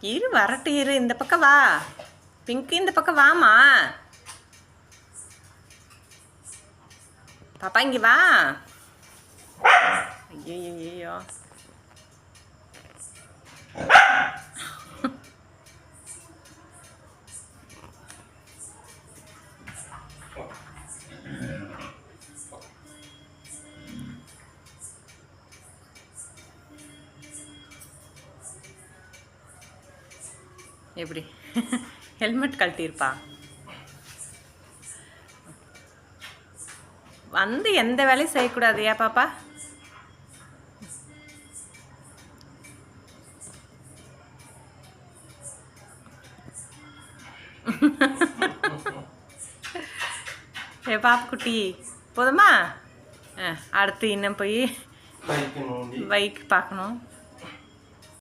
இரு வரட்டு இரு, இந்த பக்கம் வா. பிங்க் இந்த பக்கம் வாமா. பாப்பா இங்கே வா. ஐயோ எப்படி ஹெல்மெட் கழட்டியிருப்பா. வந்து எந்த வேலையும் செய்யக்கூடாது ஏன் பாப்பா? ஏ பாப்புக்குட்டி போதுமா? அடுத்து இன்னும் போய் பைக் பார்க்கணும்.